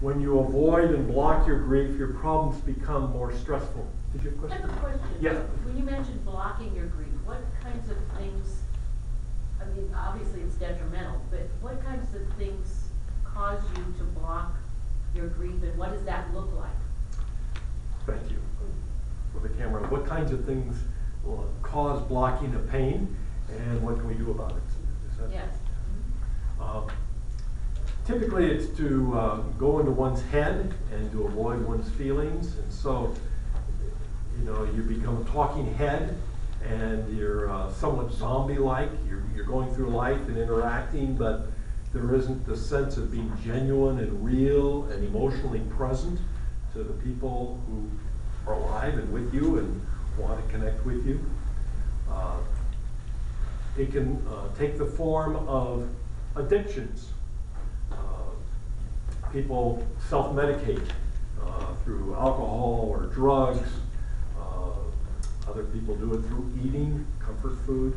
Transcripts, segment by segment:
When you avoid and block your grief, your problems become more stressful. Did you have a question? I have a question. Yeah. When you mentioned blocking your grief, what kinds of things, I mean, obviously it's detrimental, but what kinds of things cause you to block your grief, and what does that look like? Thank you for the camera. What kinds of things will cause blocking of pain, and what can we do about it? Is that, Yes. Typically, it's to go into one's head and to avoid one's feelings, and so you become a talking head, and you're somewhat zombie-like. You're going through life and interacting, but there isn't the sense of being genuine and real and emotionally present to the people who are alive and with you and want to connect with you. It can take the form of addictions. People self-medicate through alcohol or drugs. Other people do it through eating, comfort food,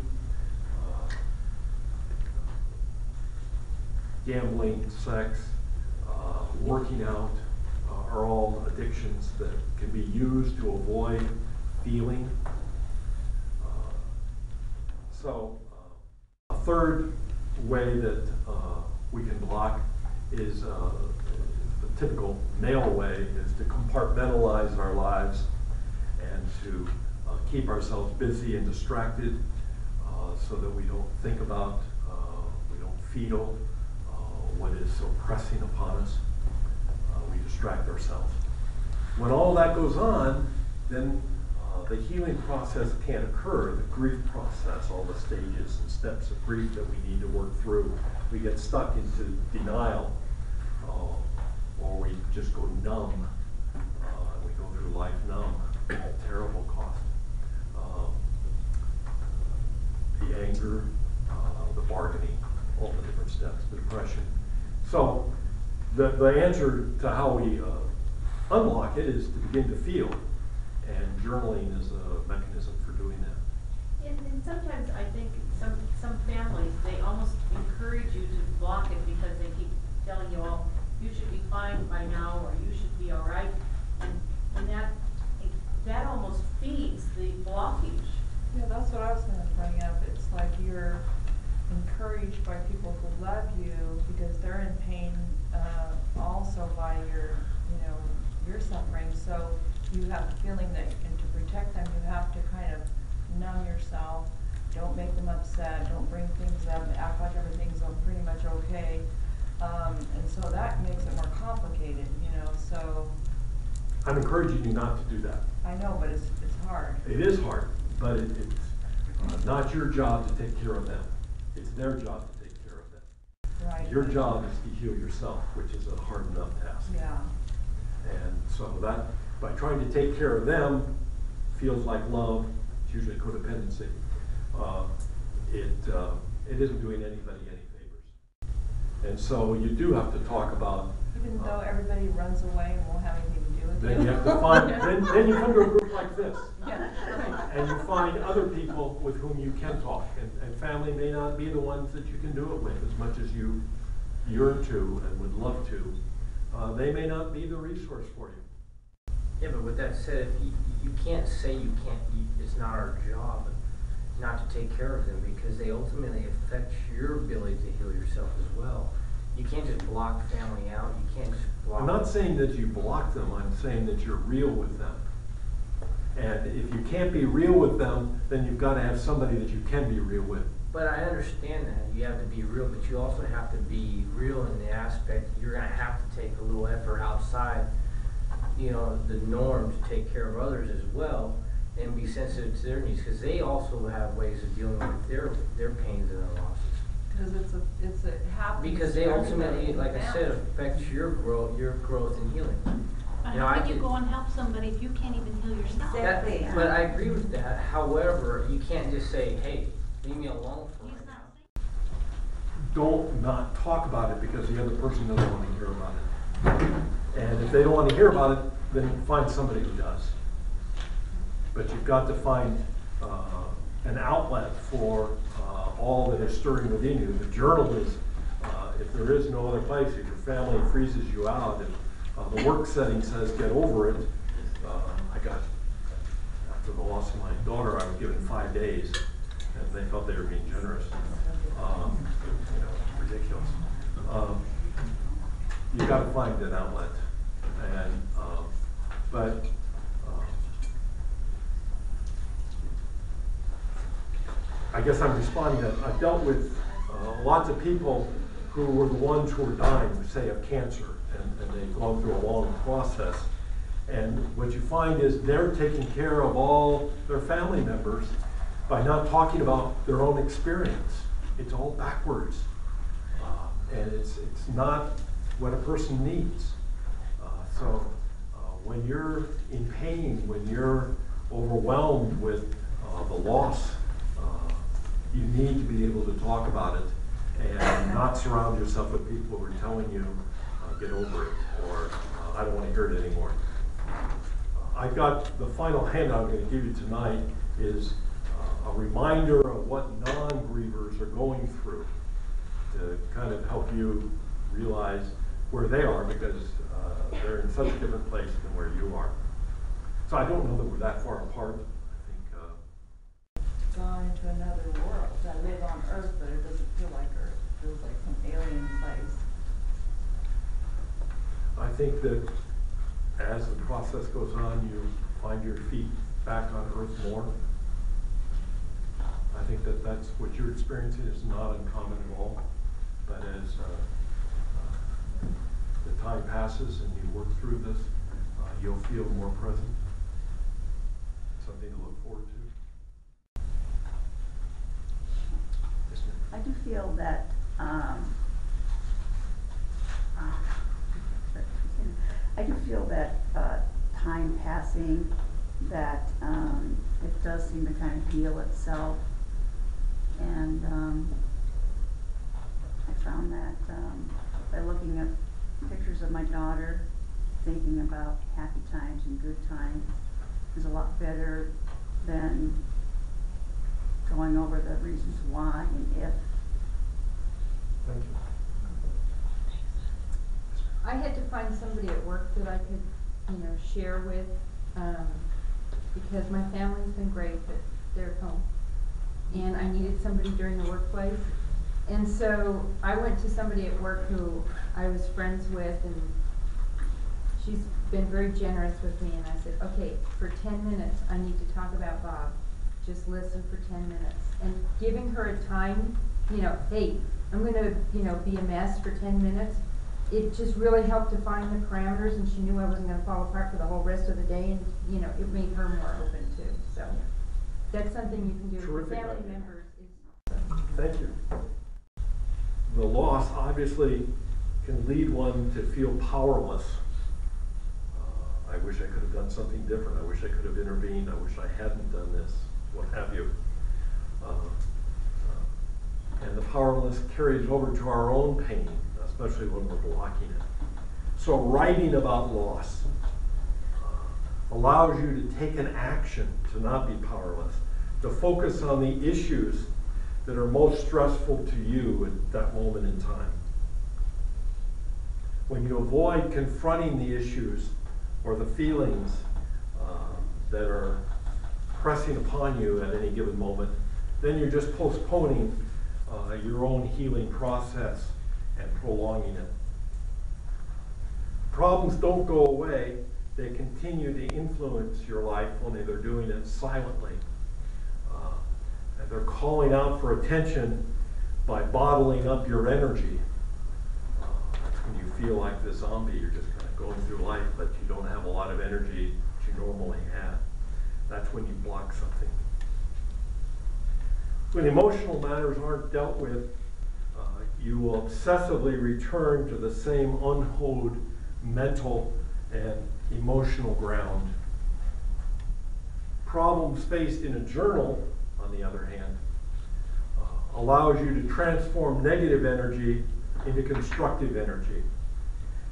gambling, sex, working out are all addictions that can be used to avoid feeling. A third way that we can block is the typical male way is to compartmentalize our lives and to keep ourselves busy and distracted so that we don't think about, we don't feel what is so pressing upon us. We distract ourselves. When all that goes on, then the healing process can't occur, the grief process, all the stages and steps of grief that we need to work through. We get stuck into denial, or we just go numb. We go through life numb, terrible cost. The anger, the bargaining, all the different steps, the depression. So the answer to how we unlock it is to begin to feel. And journaling is a mechanism for doing that. And sometimes I think some families, they almost encourage you to block it because they keep telling you, oh, you should be fine by now, or you should be all right. And that almost feeds the blockage. Yeah, that's what I was going to bring up. It's like you're encouraged by people who love you because they're in pain also by your suffering. So you have the feeling that, and to protect them, you have to kind of numb yourself. Don't make them upset. Don't bring things up. Act like everything's pretty much okay. And so that makes it more complicated, So I'm encouraging you not to do that. I know, but it's hard. It is hard, but it's not your job to take care of them. It's their job to take care of them. Right. Your job is to heal yourself, which is a hard enough task. Yeah. And so that, by trying to take care of them, feels like love. It's usually codependency. It isn't doing anybody any favors. And so you do have to talk about. Even though everybody runs away and won't have anything to do with Then you have to find. then you come to a group like this. Yeah. And you find other people with whom you can talk. And family may not be the ones that you can do it with as much as you yearn to and would love to. They may not be the resource for you. Yeah, but with that said, you can't say it's not our job not to take care of them, because they ultimately affect your ability to heal yourself as well. You can't just block family out. You can't just block. I'm not saying that you block them. I'm saying that you're real with them. And if you can't be real with them, then you've got to have somebody that you can be real with. But I understand that. You have to be real, but you also have to be real in the aspect you're going to have to take a little effort outside, the norm to take care of others as well, and be sensitive to their needs, because they also have ways of dealing with their pains and their losses. Because it happens. Because they ultimately, like I said, affect your growth and healing. How can you go and help somebody if you can't even heal yourself? Exactly. But I agree with that. However, you can't just say, hey, leave me alone for right now. Don't not talk about it because the other person doesn't want to hear about it. And if they don't want to hear about it, then find somebody who does. But you've got to find an outlet for all that is stirring within you. The journal is, if there is no other place, if your family freezes you out, The work setting says get over it. After the loss of my daughter, I was given 5 days, and they felt they were being generous. Ridiculous. You got to find an outlet, and I guess I'm responding that I've dealt with lots of people who were the ones who were dying, say, of cancer, and they've gone through a long process. And what you find is they're taking care of all their family members by not talking about their own experience. It's all backwards. And it's not what a person needs. So when you're in pain, when you're overwhelmed with the loss, you need to be able to talk about it and not surround yourself with people who are telling you, get over it, or I don't want to hear it anymore. I've got the final handout I'm going to give you tonight is a reminder of what non-grievers are going through to kind of help you realize where they are, because they're in such a different place than where you are. So I don't know that we're that far apart. I think Gone into another world. I live on Earth, but it doesn't feel like Earth. It feels like some alien place. I think that as the process goes on, you find your feet back on Earth more. I think that that's what you're experiencing is not uncommon at all. But as the time passes and you work through this, you'll feel more present. Something to look forward to. Yes, ma'am. I do feel that time passing, that it does seem to kind of heal itself, and I found that by looking at pictures of my daughter, thinking about happy times and good times is a lot better than going over the reasons why and if. Thank you. I had to find somebody at work that I could, share with, because my family's been great, but they're at home. And I needed somebody during the workplace. And so I went to somebody at work who I was friends with, and she's been very generous with me. And I said, okay, for 10 minutes, I need to talk about Bob. Just listen for 10 minutes. And giving her a time, hey, I'm going to, be a mess for 10 minutes. It just really helped to find the parameters, and she knew I wasn't going to fall apart for the whole rest of the day, and it made her more open too. So that's something you can do with Terrific family idea. members. Thank you. The loss obviously can lead one to feel powerless. I wish I could have done something different. I wish I could have intervened. I wish I hadn't done this, what have you. And the powerlessness carries over to our own pain, especially when we're blocking it. So writing about loss allows you to take an action to not be powerless, to focus on the issues that are most stressful to you at that moment in time. When you avoid confronting the issues or the feelings that are pressing upon you at any given moment, then you're just postponing your own healing process and prolonging it. Problems don't go away. They continue to influence your life, only they're doing it silently. And they're calling out for attention by bottling up your energy. That's when you feel like the zombie. You're just kind of going through life, but you don't have a lot of energy that you normally have. That's when you block something. When emotional matters aren't dealt with, you will obsessively return to the same unhoed mental and emotional ground. Problems faced in a journal, on the other hand, allows you to transform negative energy into constructive energy.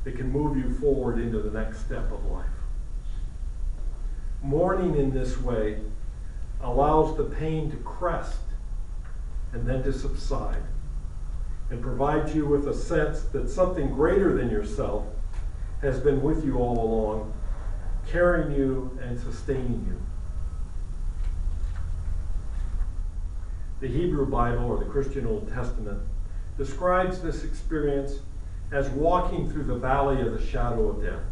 It can move you forward into the next step of life. Mourning in this way allows the pain to crest and then to subside, and provides you with a sense that something greater than yourself has been with you all along, carrying you and sustaining you. The Hebrew Bible, or the Christian Old Testament, describes this experience as walking through the valley of the shadow of death.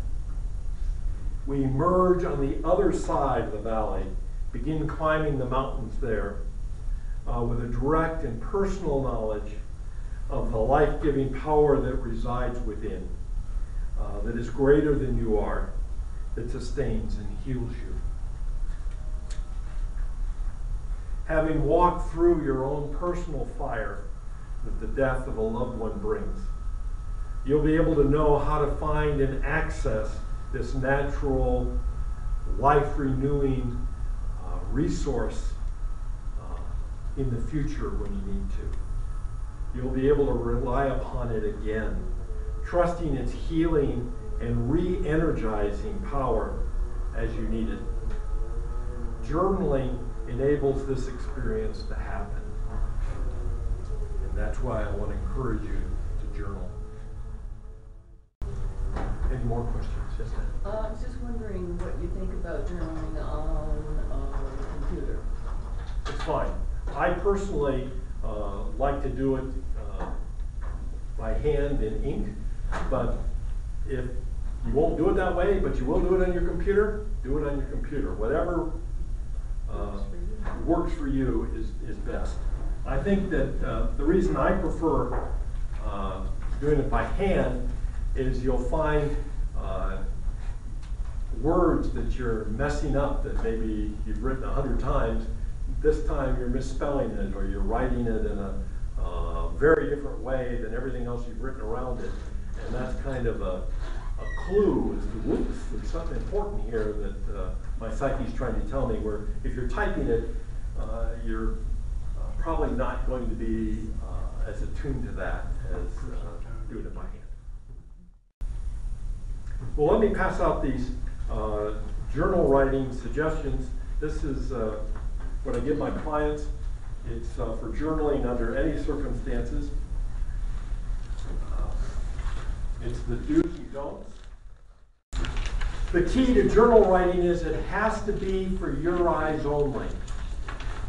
We emerge on the other side of the valley, begin climbing the mountains there, with a direct and personal knowledge of the life-giving power that resides within, that is greater than you are, that sustains and heals you. Having walked through your own personal fire that the death of a loved one brings, you'll be able to know how to find and access this natural, life-renewing resource in the future when you need to. You'll be able to rely upon it again, trusting its healing and re-energizing power as you need it. Journaling enables this experience to happen. And that's why I want to encourage you to journal. Any more questions? Yes, ma'am. I was just wondering what you think about journaling on a computer. It's fine. I personally like to do it by hand in ink, but if you won't do it that way, but you will do it on your computer, do it on your computer. Whatever works for you is best. I think that the reason I prefer doing it by hand is you'll find words that you're messing up that maybe you've written 100 times. This time you're misspelling it, or you're writing it in a very different way than everything else you've written around it. And that's kind of a clue as to, whoops, there's something important here that my psyche's trying to tell me, where if you're typing it, you're probably not going to be as attuned to that as doing it by hand. Well, let me pass out these journal writing suggestions. This is what I give my clients. It's for journaling under any circumstances. It's the do's and don'ts. The key to journal writing is it has to be for your eyes only.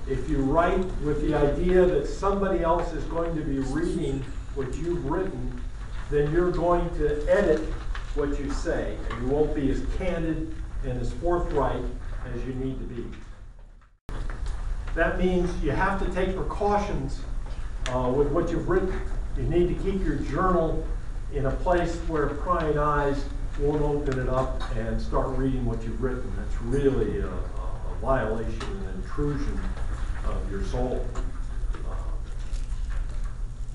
If you write with the idea that somebody else is going to be reading what you've written, then you're going to edit what you say, and you won't be as candid and as forthright as you need to be. That means you have to take precautions with what you've written. You need to keep your journal in a place where prying eyes won't open it up and start reading what you've written. That's really a violation, an intrusion of your soul.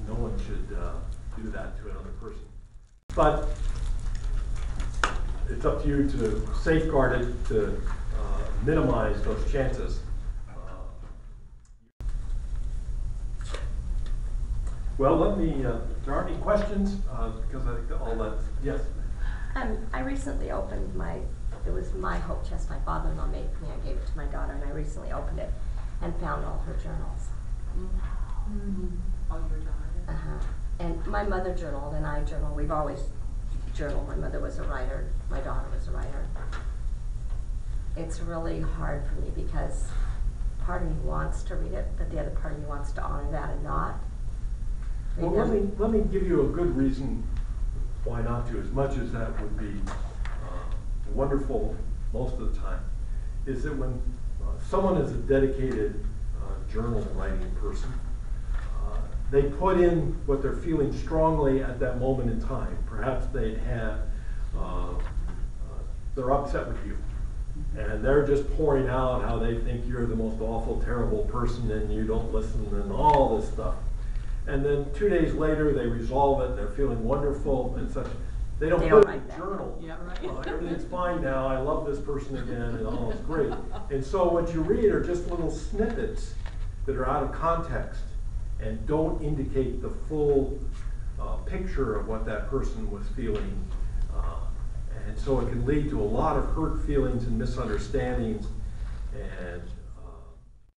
No one should do that to another person. But it's up to you to safeguard it, to minimize those chances. Well, let me, if there aren't any questions, because I think all that, yes? I recently opened it was my hope chest my father-in-law made for me. I gave it to my daughter, and I recently opened it and found all her journals. Mm-hmm. Oh, your daughter? Uh-huh. And my mother journaled, and I journaled. We've always journaled. My mother was a writer. My daughter was a writer. It's really hard for me because part of me wants to read it, but the other part of me wants to honor that and not. Well, let me give you a good reason why not to, as much as that would be wonderful most of the time, is that when someone is a dedicated journal writing person, they put in what they're feeling strongly at that moment in time. Perhaps they're upset with you, and they're just pouring out how they think you're the most awful, terrible person, and you don't listen, and all this stuff. And then 2 days later, they resolve it, and they're feeling wonderful and such. They don't put it in the journal. Yeah, right. Everything's fine now. I love this person again, and oh, it's great. And so what you read are just little snippets that are out of context and don't indicate the full picture of what that person was feeling. And so it can lead to a lot of hurt feelings and misunderstandings and